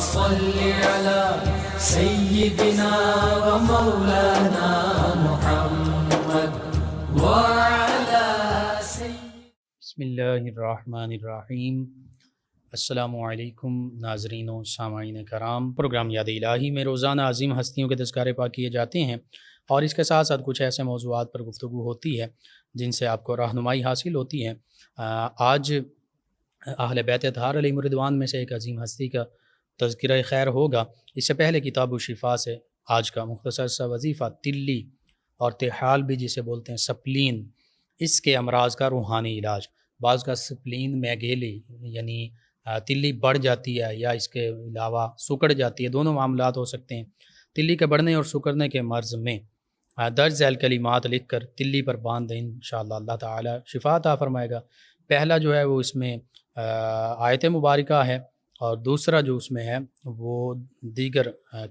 صل على سيدنا ومولانا محمد وعلى بسم اللہ الرحمن الرحیم۔ السلام علیکم ناظرین و سامعین کرام، پروگرام یاد الہی میں روزانہ عظیم ہستیوں کے تذکارے پاک کیے جاتے ہیں اور اس کے ساتھ ساتھ کچھ ایسے موضوعات پر گفتگو ہوتی ہے جن سے آپ کو رہنمائی حاصل ہوتی ہے۔ آج اہل بیت اطہار علیہم الرضوان میں سے ایک عظیم ہستی کا تذکرہ خیر ہوگا۔ اس سے پہلے کتاب الشفا سے آج کا مختصر سا وظیفہ تلی اور تحال بھی جسے بولتے ہیں سپلین، اس کے امراض کا روحانی علاج۔ بعض کا سپلین میگیلی یعنی تلی بڑھ جاتی ہے یا اس کے علاوہ سکڑ جاتی ہے، دونوں معاملات ہو سکتے ہیں۔ تلی کے بڑھنے اور سکڑنے کے مرض میں درج ذیل کلمات لکھ کر تلی پر باندھ دیں، انشاءاللہ اللہ تعالی شفا عطا فرمائے گا۔ پہلا جو ہے وہ اس میں آیت مبارکہ ہے اور دوسرا جو اس میں ہے وہ دیگر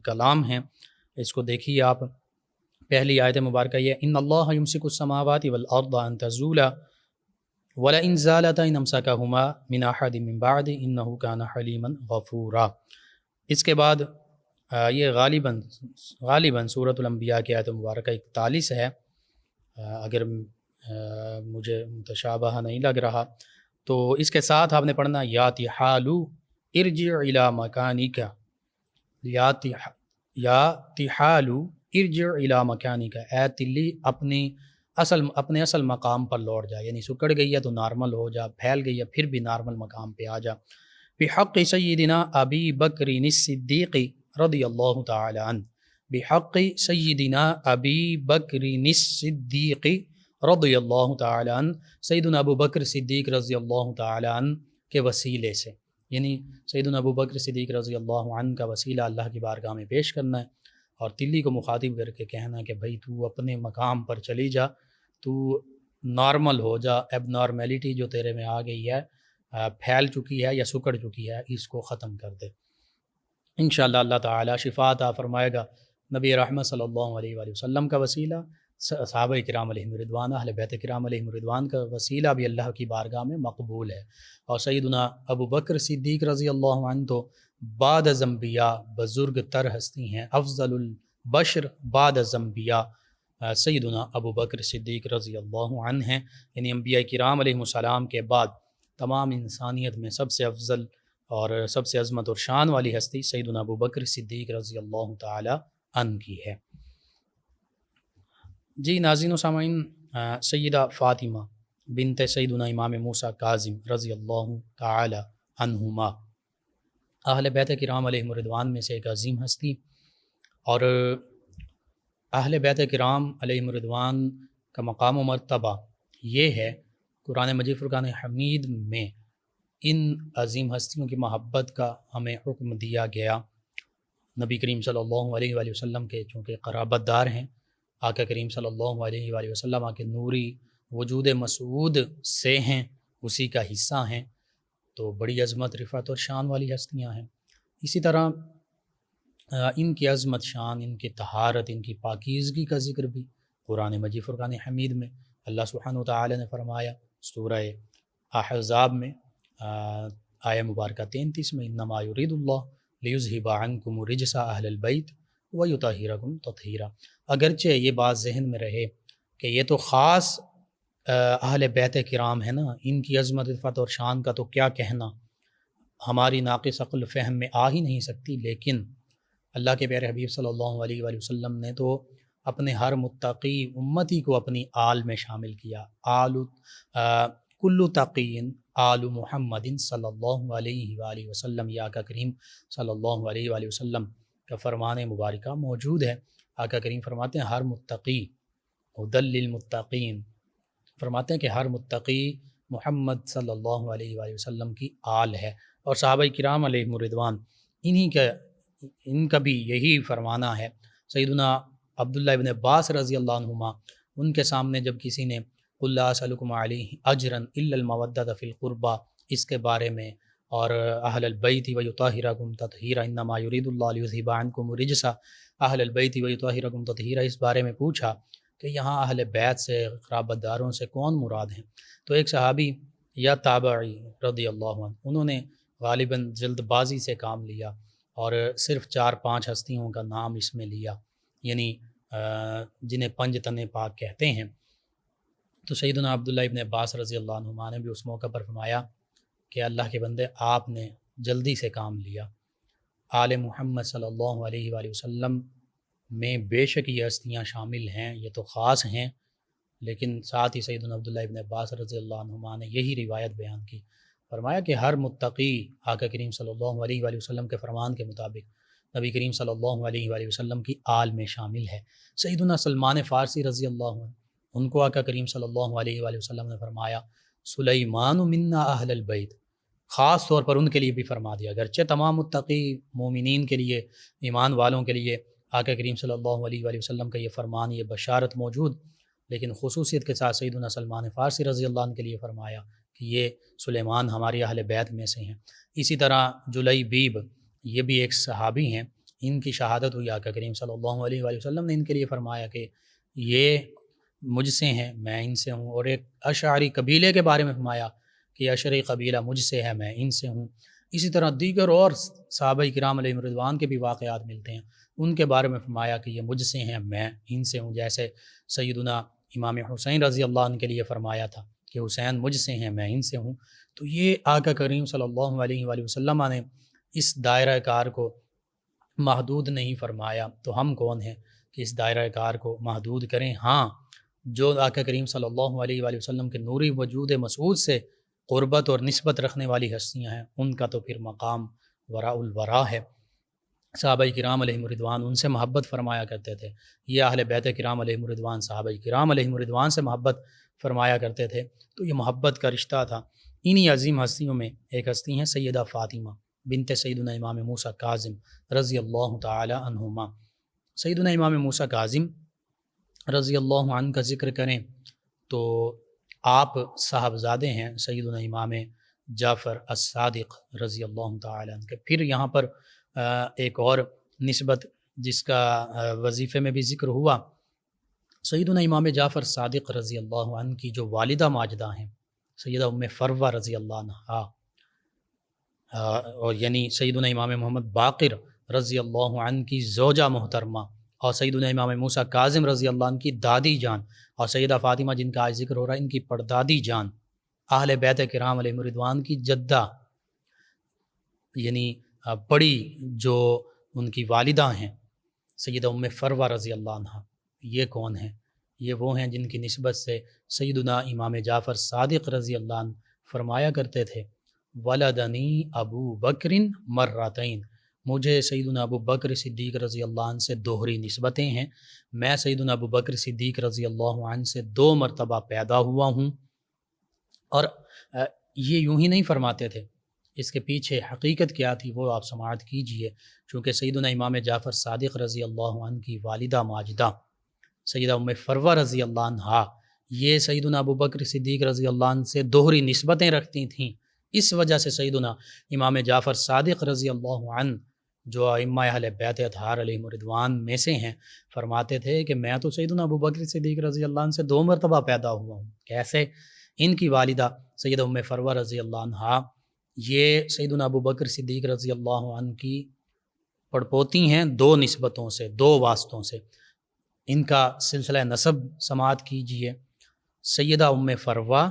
کلام ہیں۔ اس کو دیکھیے آپ۔ پہلی آیت مبارکہ یہ ان اللہ یمسک السماوات والارض ان تزولا وَلَئِنْ زَالَتَا إِنْ أَمْسَكَهُمَا مِنْ أَحَدٍ مِّن بَعْدِ إِنَّهُ كَانَ حَلِيمًا غَفُورًا۔ اس کے بعد یہ غالباً سورۃ الانبیاء کی آیت مبارکہ 41 ہے، اگر مجھے متشابہ نہیں لگ رہا تو اس کے ساتھ آپ نے پڑھنا یا تحالو ارجع الی مکانک، یا تحالو ارجع الی مکانک، اے تلی اپنے اصل مقام پر لوٹ جا، یعنی سکڑ گئی ہے تو نارمل ہو جا، پھیل گئی ہے پھر بھی نارمل مقام پہ آ جا۔ بحق سیدنا ابی بکر الصدیق رضی اللہ تعالی عنہ، بحق سیدنا ابی بکر الصدیق رضی اللہ تعالی عنہ، سیدنا ابو بکر صدیق رضی اللہ تعالی عنہ کے وسیلے سے، یعنی سیدنا ابو بکر صدیق رضی اللہ عنہ کا وسیلہ اللہ کی بارگاہ میں پیش کرنا ہے اور تلی کو مخاطب کر کے کہنا کہ بھائی تو اپنے مقام پر چلی جا، تو نارمل ہو جا، ایب نارمیلٹی جو تیرے میں آ گئی ہے، پھیل چکی ہے یا سکڑ چکی ہے، اس کو ختم کر دے۔ انشاءاللہ اللہ تعالی شفا عطا فرمائے گا۔ نبی رحمت صلی اللہ علیہ وآلہ وسلم کا وسیلہ، صحابہ کرام علیہم الرضوان، اہل بیت کرام علیہم الرضوان کا وسیلہ بھی اللہ کی بارگاہ میں مقبول ہے۔ اور سیدنا ابو بکر صدیق رضی اللہ عنہ تو بعد از انبیاء بزرگ تر ہستی ہیں، افضل البشر بعد از انبیاء سیدنا ابو بکر صدیق رضی اللہ عنہ ہیں، یعنی انبیاء کرام علیہ السلام کے بعد تمام انسانیت میں سب سے افضل اور سب سے عظمت اور شان والی ہستی سیدنا ابو بکر صدیق رضی اللہ تعالی عنہ کی ہے۔ جی ناظرین و سامعین، سیدہ فاطمہ بنت سیدنا امام موسیٰ کاظم رضی اللہ تعالی عنہما اہل بیت کرام علیہم الرضوان میں سے ایک عظیم ہستی، اور اہل بیت کرام علیہم الرضوان کا مقام و مرتبہ یہ ہے، قرآن مجید فرقان حمید میں ان عظیم ہستیوں کی محبت کا ہمیں حکم دیا گیا۔ نبی کریم صلی اللہ علیہ وآلہ وسلم کے چونکہ قرابت دار ہیں، آقا کریم صلی اللہ علیہ وآلہ وسلم کے نوری وجود مسعود سے ہیں، اسی کا حصہ ہیں، تو بڑی عظمت رفعت اور شان والی ہستیاں ہیں۔ اسی طرح ان کی عظمت شان، ان کی طہارت، ان کی پاکیزگی کا ذکر بھی قرآن مجید فرقان حمید میں اللہ سبحانہ وتعالی نے فرمایا۔ سورہ احزاب میں آیہ مبارکہ 33 میں انما یرید اللہ لیذھب عنکم الرجس اہل البیت ویطہرکم تطہیرا۔ اگرچہ یہ بات ذہن میں رہے کہ یہ تو خاص اہل بیت کرام ہے نا، ان کی عظمت رفعت اور شان کا تو کیا کہنا، ہماری ناقص عقل فہم میں آ ہی نہیں سکتی، لیکن اللہ کے پیارے حبیب صلی اللہ علیہ وآلہ وسلم نے تو اپنے ہر متقی امتی کو اپنی آل میں شامل کیا۔ کل تقین آل محمد صلی اللہ علیہ وآلہ وسلم، یہ آقا کریم صلی اللہ علیہ وآلہ وسلم کا فرمان مبارکہ موجود ہے۔ آقا کریم فرماتے ہیں ہر متقی ہدی للمتقین، فرماتے ہیں کہ ہر متقی محمد صلی اللہ علیہ وآلہ وسلم کی آل ہے، اور صحابہ کرام علیہم الرضوان ان کا بھی یہی فرمانا ہے۔ سیدنا عبداللہ ابن عباس رضی اللہ عنہما، ان کے سامنے جب کسی نے قل لا اسألکم علیہ اجرا الا المودۃ فی القربى اس کے بارے میں، اور اہل البیت ویطہرکم تطہیرا انما یرید اللہ لیذھب عنکم الرجس اہل البیت ویطہرکم تطہیرا، اس بارے میں پوچھا کہ یہاں اہل بیت سے، قرابت داروں سے کون مراد ہیں، تو ایک صحابی یا تابعی رضی اللہ عنہ، انہوں نے غالباً جلد بازی سے کام لیا اور صرف 4-5 ہستیوں کا نام اس میں لیا، یعنی جنہیں پنج تن پاک کہتے ہیں۔ تو سیدنا عبداللہ ابن عباس رضی اللہ عنہما نے بھی اس موقع پر فرمایا کہ اللہ کے بندے آپ نے جلدی سے کام لیا، آل محمد صلی اللہ علیہ وآلہ وسلم میں بے شک یہ ہستیاں شامل ہیں، یہ تو خاص ہیں، لیکن ساتھ ہی سیدنا عبداللہ ابن عباس رضی اللہ عنہما نے یہی روایت بیان کی، فرمایا کہ ہر متقی آقا کریم صلی اللہ علیہ وآلہ وسلم کے فرمان کے مطابق نبی کریم صلی اللہ علیہ وآلہ وسلم کی آل میں شامل ہے۔ سیدنا سلمان فارسی رضی اللہ عنہ، ان کو آقا کریم صلی اللہ علیہ وآلہ وسلم نے فرمایا سلیمان منا اہل البیت، خاص طور پر ان کے لیے بھی فرما دیا، اگرچہ تمام متقی مومنین کے لیے، ایمان والوں کے لیے آقا کریم صلی اللہ علیہ وآلہ وسلم کا یہ فرمان، یہ بشارت موجود، لیکن خصوصیت کے ساتھ سیدنا سلمان فارسی رضی اللہ عنہ کے لیے فرمایا کہ یہ سلیمان ہمارے اہل بیت میں سے ہیں۔ اسی طرح جلیبیب، یہ بھی ایک صحابی ہیں، ان کی شہادت ہوئی، آقا کریم صلی اللہ علیہ وآلہ وسلم نے ان کے لیے فرمایا کہ یہ مجھ سے ہیں، میں ان سے ہوں، اور ایک اشعری قبیلے کے بارے میں فرمایا کہ اشعری قبیلہ مجھ سے ہے، میں ان سے ہوں۔ اسی طرح دیگر اور صحابہ کرام علیہم رضوان کے بھی واقعات ملتے ہیں، ان کے بارے میں فرمایا کہ یہ مجھ سے ہیں، میں ان سے ہوں، جیسے سیدنا امام حسین رضی اللہ عنہ کے لیے فرمایا تھا کہ حسین مجھ سے ہیں، میں ان سے ہوں۔ تو یہ آقا کریم صلی اللہ علیہ وآلہ وسلم نے اس دائرہ کار کو محدود نہیں فرمایا، تو ہم کون ہیں کہ اس دائرہ کار کو محدود کریں؟ ہاں، جو آقا کریم صلی اللہ علیہ وآلہ وسلم کے نوری وجود مسعود سے قربت اور نسبت رکھنے والی ہستیاں ہیں، ان کا تو پھر مقام وراء الورا ہے۔ صحابہ کرام علیہم رضوان ان سے محبت فرمایا کرتے تھے، یہ اہل بیت کرام علیہم رضوان صحابہ کرام علیہم رضوان سے محبت فرمایا کرتے تھے، تو یہ محبت کا رشتہ تھا۔ انہی عظیم ہستیوں میں ایک ہستی ہیں سیدہ فاطمہ بنت سیدنا امام موسیٰ کاظم رضی اللہ تعالی عنہما۔ سیدنا امام موسیٰ کاظم رضی اللہ عنہ کا ذکر کریں تو آپ صاحبزادے ہیں سیدنا امام جعفر الصادق رضی اللہ تعالی عنہ کے۔ پھر یہاں پر ایک اور نسبت جس کا وظیفے میں بھی ذکر ہوا، سیدنا امام جعفر صادق رضی اللہ عنہ کی جو والدہ ماجدہ ہیں سیدہ ام فروہ رضی اللہ عنہا، اور یعنی سیدنا امام محمد باقر رضی اللہ عنہ کی زوجہ محترمہ، اور سیدنا امام موسیٰ کاظم رضی اللہ عنہ کی دادی جان، اور سیدہ فاطمہ جن کا آج ذکر ہو رہا ہے ان کی پردادی جان، اہل بیت کرام علیہم رضوان کی جدہ، یعنی بڑی جو ان کی والدہ ہیں سیدہ ام فروہ رضی اللہ عنہ، یہ کون ہیں؟ یہ وہ ہیں جن کی نسبت سے سیدنا امام جعفر صادق رضی اللہ عنہ فرمایا کرتے تھے ولدنی ابو بکر مرتین، مجھے سیدنا ابو بکر صدیق رضی اللہ عنہ سے دوہری نسبتیں ہیں، میں سیدنا ابو بکر صدیق رضی اللہ عنہ سے 2 مرتبہ پیدا ہوا ہوں۔ اور یہ یوں ہی نہیں فرماتے تھے، اس کے پیچھے حقیقت کیا تھی وہ آپ سماعت کیجئے، چونکہ سیدنا امام جعفر صادق رضی اللہ عنہ کی والدہ ماجدہ سیدہ ام فروہ رضی اللہ عنہ، یہ سیدنا ابو بکر صدیق رضی اللہ عنہ سے دوہری نسبتیں رکھتی تھیں، اس وجہ سے سیدنا امام جعفر صادق رضی اللہ عنہ جو ائمہ اہل بیت اطہار علیہم رضوان میں سے ہیں، فرماتے تھے کہ میں تو سیدنا ابو بکر صدیق رضی اللہ عنہ سے 2 مرتبہ پیدا ہوا ہوں۔ کیسے؟ ان کی والدہ سیدہ ام فروہ رضی اللہ عنہ یہ سیدنا ابو بکر صدیق رضی اللہ عنہ کی پڑپوتی ہیں 2 نسبتوں سے، 2 واسطوں سے۔ ان کا سلسلہ نسب سماعت کیجئے، سیدہ ام فروہ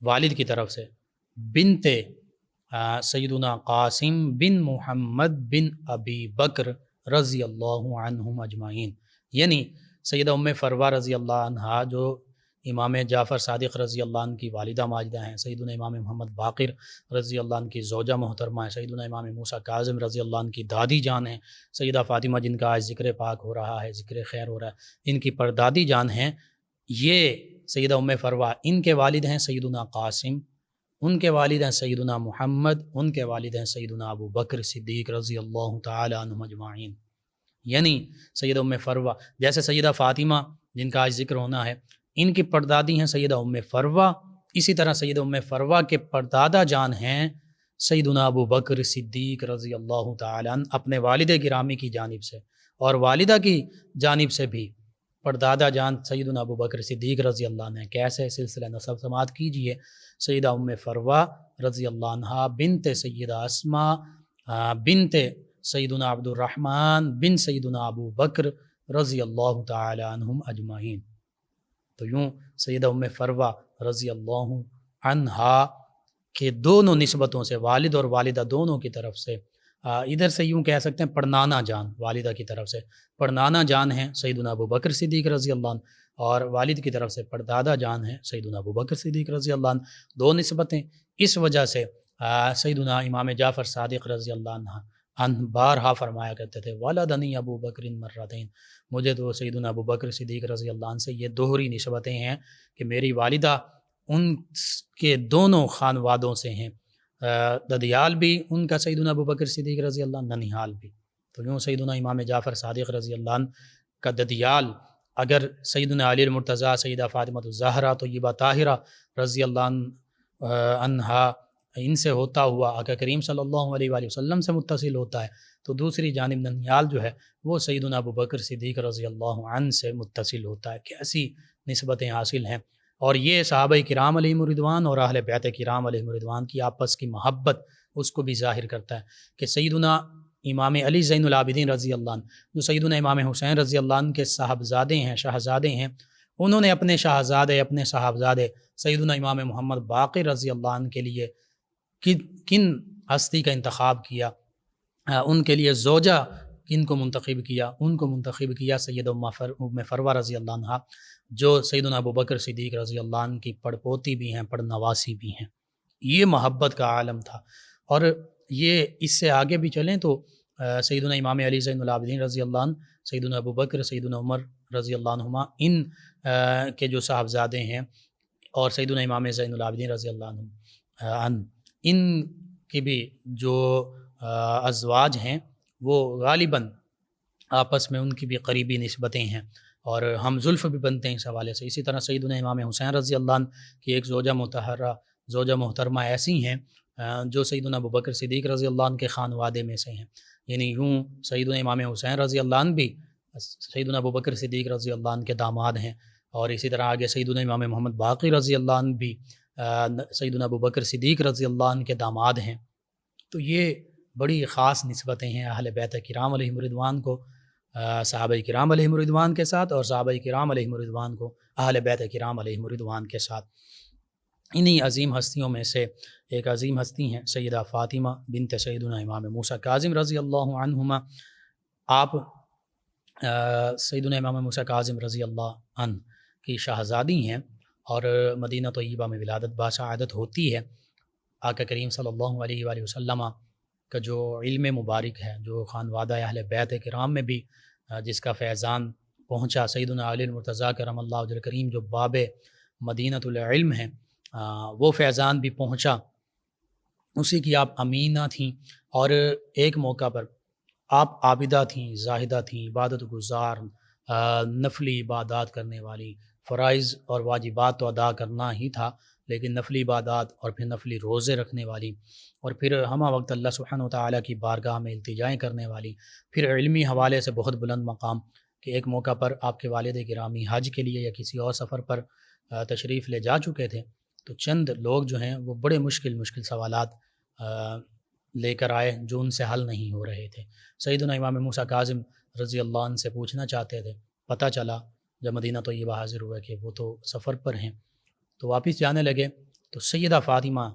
والد کی طرف سے بنت سیدنا قاسم بن محمد بن ابی بکر رضی اللہ عنہم اجمعین، یعنی سیدہ ام فروہ رضی اللہ عنہ جو امام جعفر صادق رضی اللہ عنہ کی والدہ ماجدہ ہیں، سیدنا امام محمد باقر رضی اللہ عنہ کی زوجہ محترمہ ہیں، سیدنا امام موسیٰ کاظم رضی اللہ عنہ کی دادی جان ہیں، سیدہ فاطمہ جن کا آج ذکر پاک ہو رہا ہے، ذکر خیر ہو رہا ہے، ان کی پردادی جان ہیں۔ یہ سیدہ ام فروہ، ان کے والد ہیں سیدنا قاسم، ان کے والد ہیں سیدنا محمد، ان کے والد ہیں سیدنا ابو بکر صدیق رضی اللہ تعالی عنہم اجمعین، یعنی سیدہ ام فروہ جیسے سیدہ فاطمہ جن کا آج ذکر ہونا ہے، ان کی پردادی ہیں سیدہ ام فروہ، اسی طرح سیدہ ام فروہ کے پردادا جان ہیں سیدنا ابو بکر صدیق رضی اللہ تعالی عنہ اپنے والد گرامی کی جانب سے، اور والدہ کی جانب سے بھی پردادا جان سیدنا ابو بکر صدیق رضی اللہ عنہ۔ کیسے؟ سلسلہ نسب سماعت کیجئے، سیدہ ام فروہ رضی اللہ عنہ بنت سیدہ اسماء بنت سیدنا عبد الرحمن بن سیدنا ابو بکر رضی اللہ تعالی عنہم اجمعین۔ تو یوں سیدہ ام فروہ رضی اللہ عنہا کے دونوں نسبتوں سے، والد اور والدہ دونوں کی طرف سے، ادھر سے یوں کہہ سکتے ہیں پڑنانا جان والدہ کی طرف سے، پڑنانا جان ہیں سیدنا ابو بکر صدیق رضی اللہ عنہ، اور والد کی طرف سے پردادا جان ہیں سیدنا ابو بکر صدیق رضی اللہ عنہ، دو نسبتیں۔ اس وجہ سے سیدنا امام جعفر صادق رضی اللہ عنہ بارہا فرمایا کرتے تھے ولدنی ابو بکر مرتین، مجھے تو سیدنا ابو بکر صدیق رضی اللہ عنہ سے یہ دوہری نسبتیں ہیں کہ میری والدہ ان کے دونوں خانوادوں سے ہیں، ددیال بھی ان کا سیدنا ابو بکر صدیق رضی اللہ عنہ، ننیحال بھی۔ تو یوں سیدنا امام جعفر صادق رضی اللہ عنہ کا ددیال اگر سیدنا علی المرتضیٰ، سیدہ فاطمہ الزہرا طیبہ طاہرہ رضی اللہ عنہا ان سے ہوتا ہوا آقا کریم صلی اللہ علیہ وآلہ وسلم سے متصل ہوتا ہے، تو دوسری جانب ننیال جو ہے وہ سیدنا ابو بکر صدیق رضی اللہ عنہ سے متصل ہوتا ہے۔ کیسی نسبتیں حاصل ہیں، اور یہ صحابہ کرام علیہم الرضوان اور اہل بیت کرام علیہم الرضوان کی آپس کی محبت اس کو بھی ظاہر کرتا ہے کہ سیدنا امام علی زین العابدین رضی اللہ عنہ جو سیدنا امام حسین رضی اللہ عنہ کے صاحبزادے ہیں، شہزادے ہیں، انہوں نے اپنے شہزادے، اپنے صاحبزادے سیدنا امام محمد باقر رضی اللہ عنہ کے لیے کن ہستی کا انتخاب کیا، ان کے لیے زوجہ کن کو منتخب کیا؟ ان کو منتخب کیا سیدہ ام فروہ رضی اللہ عنہ، جو سیدنا ابو بکر صدیق رضی اللہ عنہ کی پڑپوتی بھی ہیں، پڑنواسی بھی ہیں۔ یہ محبت کا عالم تھا، اور یہ اس سے آگے بھی چلیں تو سیدنا امام علی زین العابدین رضی اللہ عنہ، سیدنا ابو بکر، سیدنا عمر رضی اللہ عنہما، ان کے جو صاحبزادے ہیں، اور سیدنا امام زین العابدین رضی اللہ عنہ ان کی بھی جو ازواج ہیں وہ غالباً آپس میں ان کی بھی قریبی نسبتیں ہیں، اور ہم زلف بھی بنتے ہیں اس حوالے سے۔ اسی طرح سیدنا امام حسین رضی اللہ عنہ کی ایک زوجہ محترمہ ایسی ہیں جو سیدنا ابو بکر صدیق رضی اللہ عنہ کے خانوادے میں سے ہیں، یعنی یوں سیدنا امام حسین رضی اللہ عنہ بھی سیدنا ابو بکر صدیق رضی اللہ عنہ کے داماد ہیں، اور اسی طرح آگے سیدنا امام محمد باقر رضی اللہ عنہ بھی سیدنا ابو بکر صدیق رضی اللہ عنہ کے داماد ہیں۔ تو یہ بڑی خاص نسبتیں ہیں اہل بیت کرام علیہم الرضوان کو صحابہ کرام علیہم الرضوان کے ساتھ، اور صحابہ کرام علیہم الرضوان کو اہل بیت کرام علیہم الرضوان کے ساتھ۔ انہی عظیم ہستیوں میں سے ایک عظیم ہستی ہیں سیدہ فاطمہ بنت سیدنا امام موسیٰ کاظم رضی اللہ عنہما۔ آپ سیدنا امام موسیٰ کاظم رضی اللہ عنہ کی شہزادی ہیں، اور مدینہ طیبہ میں ولادت باسعادت ہوتی ہے۔ آقا کریم صلی اللہ علیہ وآلہ وسلم کا جو علم مبارک ہے، جو خانوادہ اہل بیت کرام میں بھی جس کا فیضان پہنچا، سیدنا علی المرتضیٰ کرم اللہ وجہ کریم جو باب مدینہ العلم ہیں، وہ فیضان بھی پہنچا، اسی کی آپ امینہ تھیں، اور ایک موقع پر آپ عابدہ تھیں، زاہدہ تھیں، عبادت گزار، نفلی عبادات کرنے والی، فرائض اور واجبات تو ادا کرنا ہی تھا، لیکن نفلی عبادات اور پھر نفلی روزے رکھنے والی، اور پھر ہمہ وقت اللہ سبحانہ وتعالیٰ کی بارگاہ میں التجائیں کرنے والی، پھر علمی حوالے سے بہت بلند مقام کہ ایک موقع پر آپ کے والد گرامی حج کے لیے یا کسی اور سفر پر تشریف لے جا چکے تھے، تو چند لوگ جو ہیں وہ بڑے مشکل سوالات لے کر آئے جو ان سے حل نہیں ہو رہے تھے۔ سیدنا امام موسیٰ کاظم رضی اللہ عنہ سے پوچھنا چاہتے تھے، پتہ چلا جب مدینہ طیبہ حاضر ہوئے کہ وہ تو سفر پر ہیں، تو واپس جانے لگے، تو سیدہ فاطمہ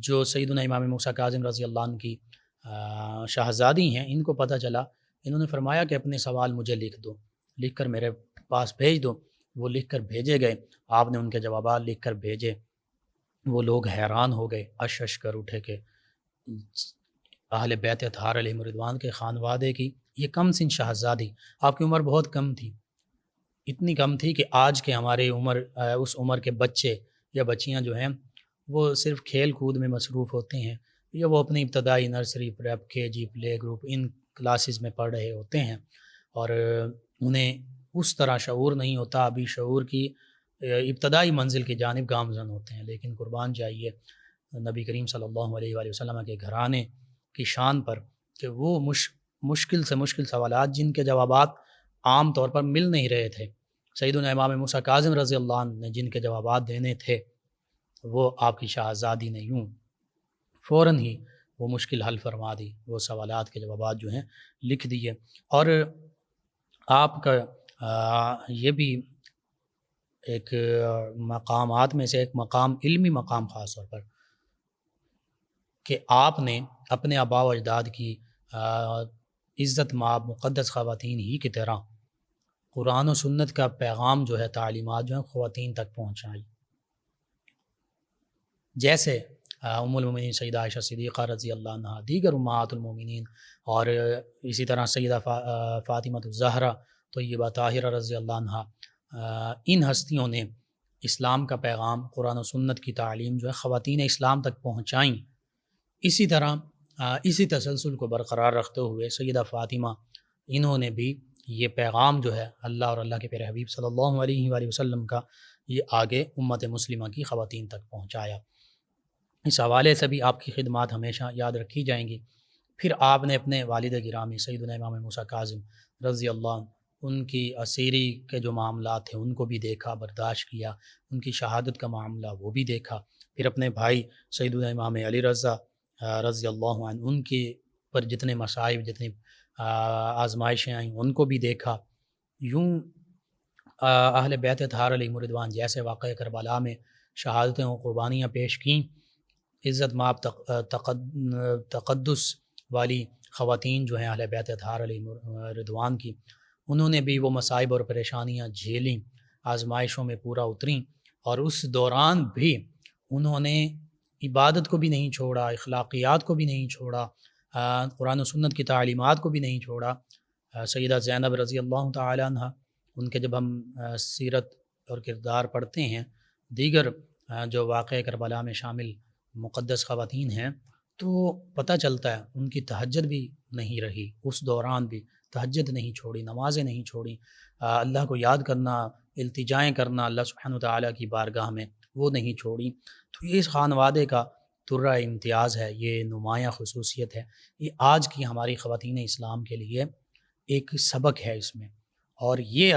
جو سیدنا امام موسیٰ کاظم رضی اللہ عنہ کی شہزادی ہیں، ان کو پتہ چلا، انہوں نے فرمایا کہ اپنے سوال مجھے لکھ دو، لکھ کر میرے پاس بھیج دو۔ وہ لکھ کر بھیجے گئے، آپ نے ان کے جوابات لکھ کر بھیجے۔ وہ لوگ حیران ہو گئے، اش کر اٹھے کہ اہل بیت اطہار علیہم الرضوان کے خانوادے کی یہ کم سن شہزادی، آپ کی عمر بہت کم تھی، اتنی کم تھی کہ آج کے ہمارے اس عمر کے بچے یا بچیاں جو ہیں وہ صرف کھیل کود میں مصروف ہوتے ہیں، یا وہ اپنی ابتدائی نرسری، پریپ، کے جی، پلے گروپ، ان کلاسز میں پڑھ رہے ہوتے ہیں، اور انہیں اس طرح شعور نہیں ہوتا، ابھی شعور کی ابتدائی منزل کی جانب گامزن ہوتے ہیں۔ لیکن قربان جائیے نبی کریم صلی اللہ علیہ وآلہ وسلم کے گھرانے کی شان پر کہ وہ مشکل سے مشکل سوالات جن کے جوابات عام طور پر مل نہیں رہے تھے، سیدنا امام موسیٰ کاظم رضی اللہ عنہ نے جن کے جوابات دینے تھے، وہ آپ کی شہزادی نے یوں فوراً ہی وہ مشکل حل فرما دی، وہ سوالات کے جوابات جو ہیں لکھ دیے۔ اور آپ کا یہ بھی ایک مقامات میں سے ایک مقام، علمی مقام خاص طور پر، کہ آپ نے اپنے آباء و اجداد کی عزت مآب مقدس خواتین ہی کی طرح قرآن و سنت کا پیغام جو ہے، تعلیمات جو ہیں خواتین تک پہنچائی۔ جیسے ام المومنین سیدہ عائشہ صدیقہ رضی اللہ عنہا، دیگر امہات المومنین، اور اسی طرح سیدہ فاطمہ الزہرا طیبہ طاہرہ رضی اللہ عنہا، ان ہستیوں نے اسلام کا پیغام، قرآن و سنت کی تعلیم جو ہے خواتین اسلام تک پہنچائیں۔ اسی طرح اسی تسلسل کو برقرار رکھتے ہوئے سیدہ فاطمہ، انہوں نے بھی یہ پیغام جو ہے اللہ اور اللہ کے پیارے حبیب صلی اللہ علیہ وآلہ وسلم کا، یہ آگے امت مسلمہ کی خواتین تک پہنچایا۔ اس حوالے سے بھی آپ کی خدمات ہمیشہ یاد رکھی جائیں گی۔ پھر آپ نے اپنے والد گرامی سیدنا امام موسیٰ کاظم رضی اللہ عنہ، ان کی اسیری کے جو معاملات تھے ان کو بھی دیکھا، برداشت کیا، ان کی شہادت کا معاملہ وہ بھی دیکھا۔ پھر اپنے بھائی سیدنا امام علی رضا رضی اللہ عنہ، ان کے پر جتنے مصائب، جتنی آزمائشیں آئیں ان کو بھی دیکھا۔ یوں اہل بیت اطہار علیہم رضوان جیسے واقعہ کربلا میں شہادتیں و قربانیاں پیش کیں، عزت مآب تقدس والی خواتین جو ہیں اہل بیت اطہار علیہم رضوان کی، انہوں نے بھی وہ مصائب اور پریشانیاں جھیلیں، آزمائشوں میں پورا اتریں، اور اس دوران بھی انہوں نے عبادت کو بھی نہیں چھوڑا، اخلاقیات کو بھی نہیں چھوڑا، قرآن و سنت کی تعلیمات کو بھی نہیں چھوڑا۔ سیدہ زینب رضی اللہ تعالی عنہ، ان کے جب ہم سیرت اور کردار پڑھتے ہیں، دیگر جو واقعہ کربلا میں شامل مقدس خواتین ہیں، تو پتہ چلتا ہے ان کی تہجد بھی نہیں رہی، اس دوران بھی تہجد نہیں چھوڑی، نمازیں نہیں چھوڑی، اللہ کو یاد کرنا، التجائیں کرنا اللہ سبحانہ وتعالیٰ کی بارگاہ میں، وہ نہیں چھوڑی۔ تو یہ اس خانوادے کا ترہ امتیاز ہے، یہ نمایاں خصوصیت ہے، یہ آج کی ہماری خواتین اسلام کے لیے ایک سبق ہے اس میں۔ اور یہ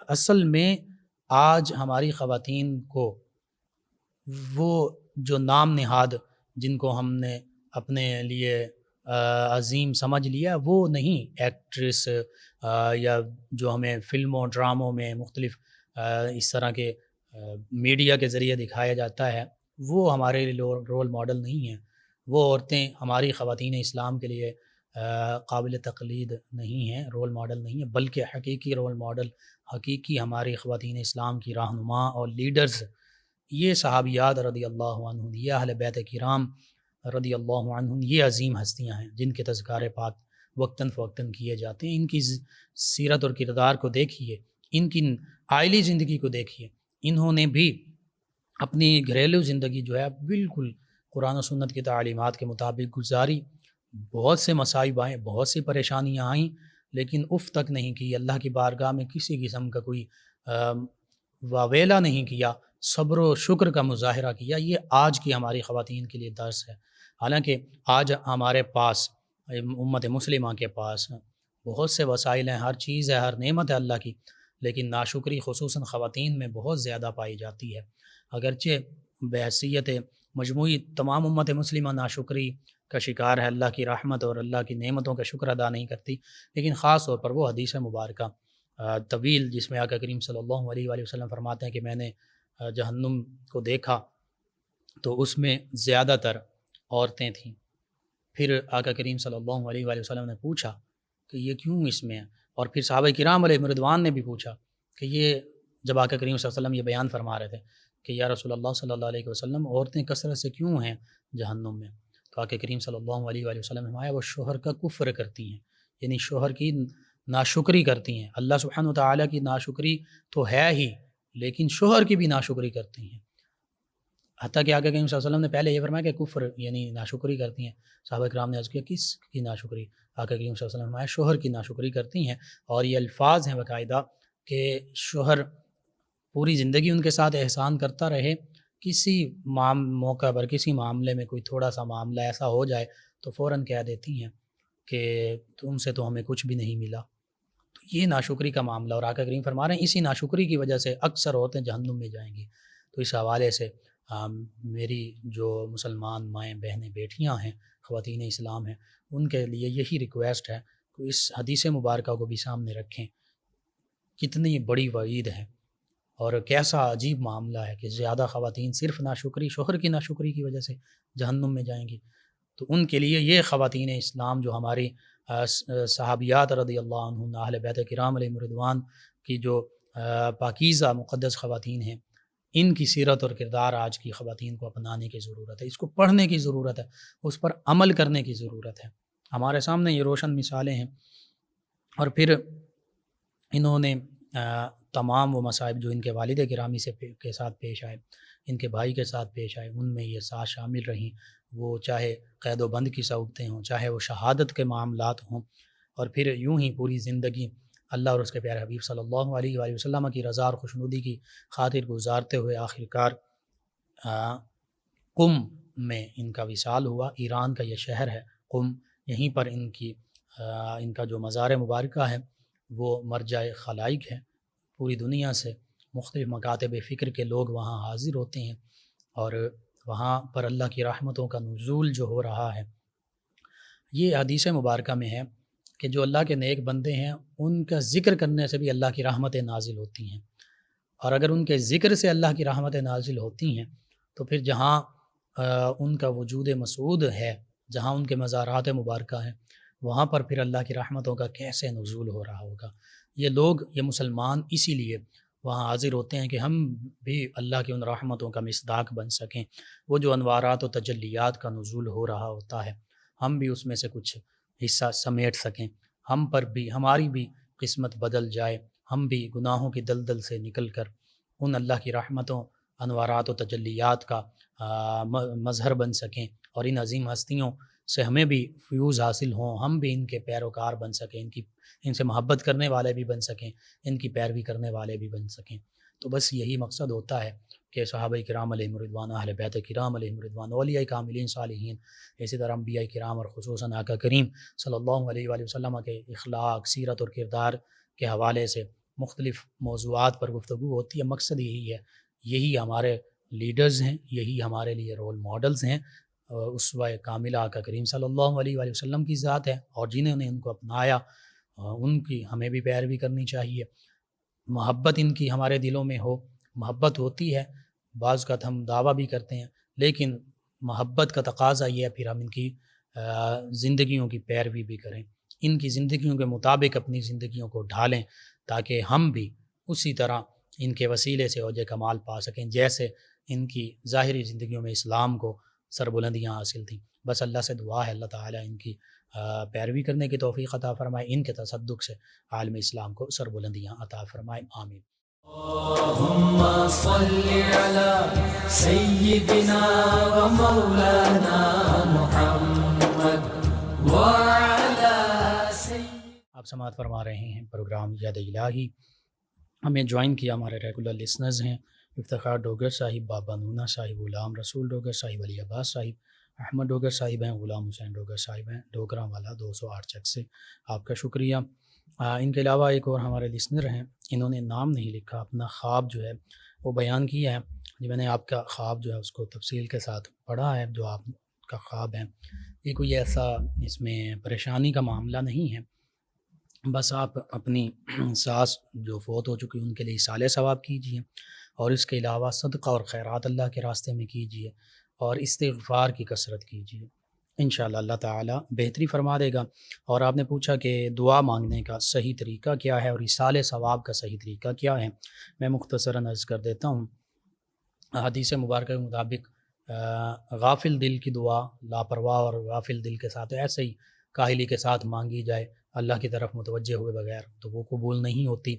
اصل میں آج ہماری خواتین کو وہ جو نام نہاد جن کو ہم نے اپنے لیے عظیم سمجھ لیا، وہ نہیں ایکٹریس یا جو ہمیں فلموں ڈراموں میں مختلف اس طرح کے میڈیا کے ذریعے دکھایا جاتا ہے، وہ ہمارے رول ماڈل نہیں ہیں۔ وہ عورتیں ہماری خواتین اسلام کے لیے قابل تقلید نہیں ہیں، رول ماڈل نہیں ہیں، بلکہ حقیقی رول ماڈل، حقیقی ہماری خواتین اسلام کی رہنما اور لیڈرز یہ صحابیات رضی اللہ عنہ، یہ اہل بیت کرام رضی اللہ عنہ، یہ عظیم ہستیاں ہیں جن کے تذکار پاک وقتاً فوقتاً کیے جاتے ہیں۔ ان کی سیرت اور کردار کو دیکھیے، ان کی عائلی زندگی کو دیکھیے، انہوں نے بھی اپنی گھریلو زندگی جو ہے بالکل قرآن و سنت کی تعلیمات کے مطابق گزاری۔ بہت سے مصائب آئیں، بہت سی پریشانیاں آئیں، لیکن اف تک نہیں کی، اللہ کی بارگاہ میں کسی قسم کا کوئی واویلا نہیں کیا، صبر و شکر کا مظاہرہ کیا۔ یہ آج کی ہماری خواتین کے لیے درس ہے۔ حالانکہ آج ہمارے پاس، امت مسلمہ کے پاس بہت سے وسائل ہیں، ہر چیز ہے، ہر نعمت ہے اللہ کی، لیکن ناشکری خصوصاً خواتین میں بہت زیادہ پائی جاتی ہے۔ اگرچہ بحیثیت مجموعی تمام امت مسلمہ ناشکری کا شکار ہے، اللہ کی رحمت اور اللہ کی نعمتوں کا شکر ادا نہیں کرتی، لیکن خاص طور پر وہ حدیث مبارکہ طویل جس میں آقا کریم صلی اللہ علیہ وآلہ وسلم فرماتے ہیں کہ میں نے جہنم کو دیکھا تو اس میں زیادہ تر عورتیں تھیں۔ پھر آقا کریم صلی اللہ علیہ وآلہ وسلم نے پوچھا کہ یہ کیوں اس میں ہے، اور پھر صحابہ کرام علیہم رضوان نے بھی پوچھا کہ یہ، جب آقا کریم صلی اللہ علیہ وسلم یہ بیان فرما رہے تھے کہ یا رسول اللہ صلی اللہ علیہ وسلم عورتیں کثرت سے کیوں ہیں جہنم میں، تو آقا کریم صلی اللہ علیہ وآلہ وسلم نے فرمایا وہ شوہر کا کفر کرتی ہیں، یعنی شوہر کی ناشکری کرتی ہیں۔ اللہ سبحانہ وتعالیٰ کی ناشکری تو ہے ہی، لیکن شوہر کی بھی ناشکری کرتی ہیں۔ حتیٰ کہ آقا کریم صلی اللہ علیہ وسلم نے پہلے یہ فرمایا کہ کفر یعنی ناشکری کرتی ہیں۔ صحابہ کرام نے عرض کیا کس کی ناشکری؟ آقا کریم صلی اللہ علیہ وسلم نے فرمایا شوہر کی ناشکری کرتی ہیں، اور یہ الفاظ ہیں باقاعدہ کہ شوہر پوری زندگی ان کے ساتھ احسان کرتا رہے، کسی موقع پر کسی معاملے میں کوئی تھوڑا سا معاملہ ایسا ہو جائے تو فوراً کہہ دیتی ہیں کہ تم سے تو ہمیں کچھ بھی نہیں ملا۔ تو یہ ناشکری کا معاملہ، اور آقا کریم فرما رہے ہیں اسی ناشکری کی وجہ سے اکثر عورتیں جہنم میں جائیں گی۔ تو اس حوالے سے میری جو مسلمان مائیں بہنیں بیٹیاں ہیں، خواتین اسلام ہیں، ان کے لیے یہی ریکویسٹ ہے کہ اس حدیث مبارکہ کو بھی سامنے رکھیں۔ کتنی بڑی وعید ہے اور کیسا عجیب معاملہ ہے کہ زیادہ خواتین صرف ناشکری، شوہر کی ناشکری کی وجہ سے جہنم میں جائیں گی۔ تو ان کے لیے یہ خواتین اسلام جو ہماری صحابیات رضی اللہ عنہن، اہل بیت کرام علیہم رضوان کی جو پاکیزہ مقدس خواتین ہیں، ان کی سیرت اور کردار آج کی خواتین کو اپنانے کی ضرورت ہے، اس کو پڑھنے کی ضرورت ہے، اس پر عمل کرنے کی ضرورت ہے۔ ہمارے سامنے یہ روشن مثالیں ہیں، اور پھر انہوں نے تمام وہ مصائب جو ان کے والد گرامی کے ساتھ پیش آئے، ان کے بھائی کے ساتھ پیش آئے، ان میں یہ ساتھ شامل رہیں، وہ چاہے قید و بند کی صعوبتیں ہوں، چاہے وہ شہادت کے معاملات ہوں، اور پھر یوں ہی پوری زندگی اللہ اور اس کے پیارے حبیب صلی اللہ علیہ وآلہ وسلم کی رضا اور خوشنودی کی خاطر گزارتے ہوئے آخرکار قم میں ان کا وصال ہوا۔ ایران کا یہ شہر ہے قم، یہیں پر ان کا جو مزار مبارکہ ہے وہ مرجع خلائق ہے۔ پوری دنیا سے مختلف مکاتب فکر کے لوگ وہاں حاضر ہوتے ہیں، اور وہاں پر اللہ کی رحمتوں کا نزول جو ہو رہا ہے، یہ حدیث مبارکہ میں ہے کہ جو اللہ کے نیک بندے ہیں ان کا ذکر کرنے سے بھی اللہ کی رحمتیں نازل ہوتی ہیں، اور اگر ان کے ذکر سے اللہ کی رحمتیں نازل ہوتی ہیں تو پھر جہاں ان کا وجود مسعود ہے، جہاں ان کے مزارات مبارکہ ہیں، وہاں پر پھر اللہ کی رحمتوں کا کیسے نزول ہو رہا ہوگا۔ یہ لوگ، یہ مسلمان اسی لیے وہاں حاضر ہوتے ہیں کہ ہم بھی اللہ کی ان رحمتوں کا مصداق بن سکیں۔ وہ جو انوارات و تجلیات کا نزول ہو رہا ہوتا ہے، ہم بھی اس میں سے کچھ حصہ سمیٹ سکیں، ہم پر بھی، ہماری بھی قسمت بدل جائے، ہم بھی گناہوں کی دلدل سے نکل کر ان اللہ کی رحمتوں، انوارات و تجلیات کا مظہر بن سکیں، اور ان عظیم ہستیوں سے ہمیں بھی فیوز حاصل ہوں، ہم بھی ان کے پیروکار بن سکیں، ان سے محبت کرنے والے بھی بن سکیں، ان کی پیروی کرنے والے بھی بن سکیں۔ تو بس یہی مقصد ہوتا ہے کہ صحابہ کرام علیہم رضوان، اہل بیت کرام علیہم رضوان، اولیاء کاملین صالحین، اسی طرح انبیاء کرام اور خصوصاً آقا کریم صلی اللہ علیہ وآلہ وسلم کے اخلاق، سیرت اور کردار کے حوالے سے مختلف موضوعات پر گفتگو ہوتی ہے۔ مقصد یہی ہے، یہی ہمارے لیڈرز ہیں، یہی ہمارے لیے رول ماڈلز ہیں۔ اسوہ کاملہ آقا کریم صلی اللہ علیہ وآلہ وسلم کی ذات ہے، اور جنہوں نے ان کو اپنایا ان کی ہمیں بھی پیروی کرنی چاہیے۔ محبت ان کی ہمارے دلوں میں ہو، محبت ہوتی ہے، بعض اوقات ہم دعویٰ بھی کرتے ہیں، لیکن محبت کا تقاضا یہ ہے پھر ہم ان کی زندگیوں کی پیروی بھی کریں، ان کی زندگیوں کے مطابق اپنی زندگیوں کو ڈھالیں، تاکہ ہم بھی اسی طرح ان کے وسیلے سے اوج کمال پا سکیں جیسے ان کی ظاہری زندگیوں میں اسلام کو سربلندیاں حاصل تھیں۔ بس اللہ سے دعا ہے اللہ تعالیٰ ان کی پیروی کرنے کی توفیق عطا فرمائے، ان کے تصدق سے عالم اسلام کو سربلندیاں عطا فرمائے، آمین۔ اللہم صل علی سیدنا و مولانا محمد وعلی آپ سماعت فرما رہے ہیں پروگرام یاد الہی۔ ہمیں جوائن کیا ہمارے ریگولر لسنرز ہیں افتخار ڈوگر صاحب، بابا نونا صاحب، غلام رسول ڈوگر صاحب، علی عباس صاحب، احمد ڈوگر صاحب ہیں، غلام حسین ڈوگر صاحب ہیں، ڈوگراں والا 208 چک سے، آپ کا شکریہ۔ ان کے علاوہ ایک اور ہمارے لسنر ہیں، انہوں نے نام نہیں لکھا، اپنا خواب جو ہے وہ بیان کیا ہے۔ میں نے آپ کا خواب جو ہے اس کو تفصیل کے ساتھ پڑھا ہے، جو آپ کا خواب ہے یہ کوئی ایسا اس میں پریشانی کا معاملہ نہیں ہے، بس آپ اپنی ساس جو فوت ہو چکی ان کے لیے ایصال ثواب کیجیے، اور اس کے علاوہ صدقہ اور خیرات اللہ کے راستے میں کیجیے، اور استغفار کی کثرت کیجیے، انشاءاللہ اللہ تعالیٰ بہتری فرما دے گا۔ اور آپ نے پوچھا کہ دعا مانگنے کا صحیح طریقہ کیا ہے اور ایصال ثواب کا صحیح طریقہ کیا ہے، میں مختصراً عرض کر دیتا ہوں۔ حدیث مبارکہ کے مطابق غافل دل کی دعا لاپرواہ اور غافل دل کے ساتھ ایسے ہی کاہلی کے ساتھ مانگی جائے اللہ کی طرف متوجہ ہوئے بغیر تو وہ قبول نہیں ہوتی۔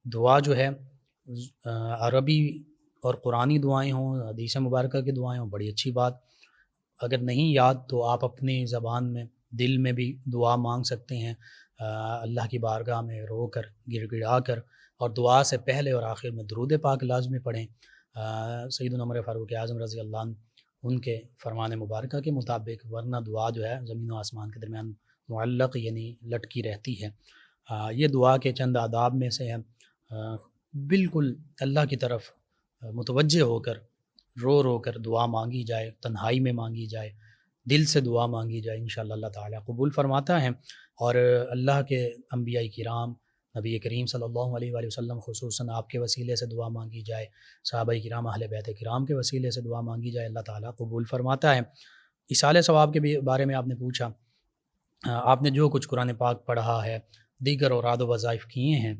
دعا جو ہے عربی اور قرآنی دعائیں ہوں، حدیث مبارکہ کی دعائیں ہوں، بڑی اچھی بات۔ اگر نہیں یاد تو آپ اپنی زبان میں دل میں بھی دعا مانگ سکتے ہیں، اللہ کی بارگاہ میں رو کر، گڑ گڑا کر، اور دعا سے پہلے اور آخر میں درود پاک لازمی پڑھیں۔ سیدنا عمر فاروق اعظم رضی اللہ عنہ ان کے فرمان مبارکہ کے مطابق، ورنہ دعا جو ہے زمین و آسمان کے درمیان معلق یعنی لٹکی رہتی ہے۔ یہ دعا کے چند آداب میں سے ہے، بالکل اللہ کی طرف متوجہ ہو کر رو رو کر دعا مانگی جائے، تنہائی میں مانگی جائے، دل سے دعا مانگی جائے انشاءاللہ اللہ تعالیٰ قبول فرماتا ہے۔ اور اللہ کے انبیاء کرام، نبی کریم صلی اللہ علیہ وآلہ وسلم خصوصاً آپ کے وسیلے سے دعا مانگی جائے، صحابہ کرام اہل بیت کرام کے وسیلے سے دعا مانگی جائے، اللہ تعالیٰ قبول فرماتا ہے۔ ایصال ثواب کے بارے میں آپ نے پوچھا، آپ نے جو کچھ قرآن پاک پڑھا ہے، دیگر اوراد و وظائف کیے ہیں،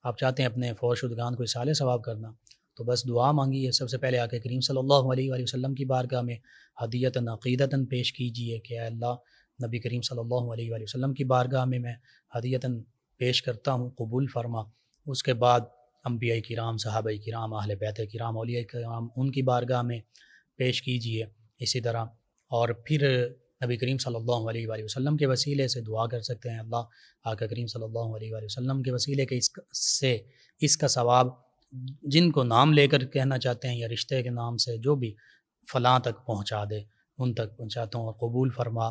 آپ چاہتے ہیں اپنے فوج شدگان کو ایصال ثواب کرنا، تو بس دعا مانگیے۔ سب سے پہلے آقا کریم صلی اللہ علیہ وآلہ وسلم کی بارگاہ میں ہدیتاً عقیدتاً پیش کیجئے کہ اے اللہ، نبی کریم صلی اللہ علیہ وآلہ وسلم کی بارگاہ میں ہدیتاً پیش کرتا ہوں، قبول فرما۔ اس کے بعد انبیاء کرام، صحابہ کرام، اہل بیت کرام، اولیاء کرام، ان کی بارگاہ میں پیش کیجئے اسی طرح۔ اور پھر نبی کریم صلی اللہ علیہ وآلہ وسلم کے وسیلے سے دعا کر سکتے ہیں، اللہ آقا کریم صلی اللہ علیہ وآلہ وسلم کے وسیلے کے اس کا ثواب جن کو نام لے کر کہنا چاہتے ہیں یا رشتے کے نام سے جو بھی فلاں تک پہنچا دے، ان تک پہنچاتا ہوں اور قبول فرما۔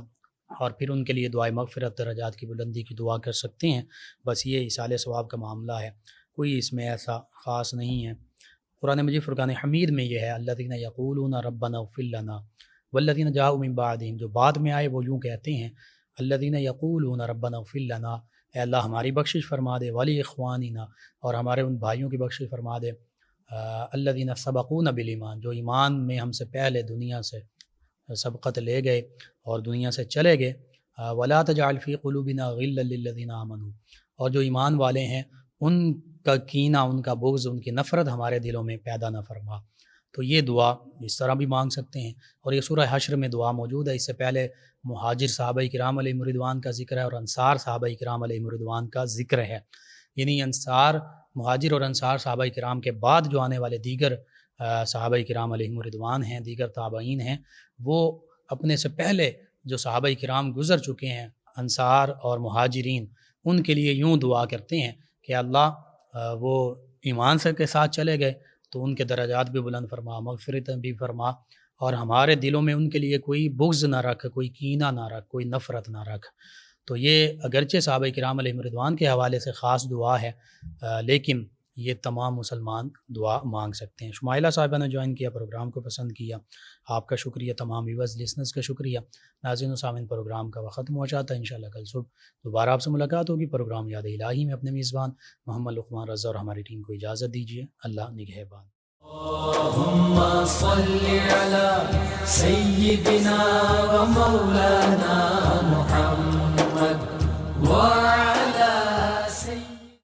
اور پھر ان کے لیے دعائے مغفرت، درجات کی بلندی کی دعا کر سکتے ہیں۔ بس یہ ایصال ثواب کا معاملہ ہے، کوئی اس میں ایسا خاص نہیں ہے۔ قرآن مجید فرقان حمید میں یہ ہے، الذین یقولون ربنا اغفر لنا والذین جاءوا من بعدہم، جو بعد میں آئے وہ یوں کہتے ہیں، الذین یقولون ربنا اغفر لنا، اے اللہ ہماری بخشش فرما دے، ولی اخواننا، اور ہمارے ان بھائیوں کی بخشش فرما دے، الذین سبقونا بالایمان، جو ایمان میں ہم سے پہلے دنیا سے سبقت لے گئے اور دنیا سے چلے گئے، ولا تجعل فی قلوبنا غلا للذین آمنوا، اور جو ایمان والے ہیں ان کا کینہ، ان کا بغض، ان کی نفرت ہمارے دلوں میں پیدا نہ فرما۔ تو یہ دعا اس طرح بھی مانگ سکتے ہیں، اور یہ سورہ حشر میں دعا موجود ہے۔ اس سے پہلے مہاجر صحابہ کرام علیہم رضوان کا ذکر ہے اور انصار صحابہ کرام علیہم رضوان کا ذکر ہے، یعنی مہاجر اور انصار صحابہ کرام کے بعد جو آنے والے دیگر صحابہ کرام علیہم رضوان ہیں، دیگر تابعین ہیں، وہ اپنے سے پہلے جو صحابہ کرام گزر چکے ہیں، انصار اور مہاجرین، ان کے لیے یوں دعا کرتے ہیں کہ اللہ وہ ایمان سے کے ساتھ چلے گئے تو ان کے درجات بھی بلند فرما، مغفرت بھی فرما، اور ہمارے دلوں میں ان کے لیے کوئی بغض نہ رکھ، کوئی کینہ نہ رکھ، کوئی نفرت نہ رکھ۔ تو یہ اگرچہ صحابہ کرام علیہم رضوان کے حوالے سے خاص دعا ہے، لیکن یہ تمام مسلمان دعا مانگ سکتے ہیں۔ شمائلہ صاحبہ نے جوائن کیا، پروگرام کو پسند کیا، آپ کا شکریہ، تمام ویورز لسنرز کا شکریہ۔ ناظرین و سامعین، پروگرام کا وقت ختم ہو جاتا ہے، انشاءاللہ کل صبح دوبارہ آپ سے ملاقات ہوگی۔ پروگرام یاد الہی میں اپنے میزبان محمد لقمان رضا اور ہماری ٹیم کو اجازت دیجیے، اللہ نگہبان۔ اللهم صل على سيدنا ومولانا محمد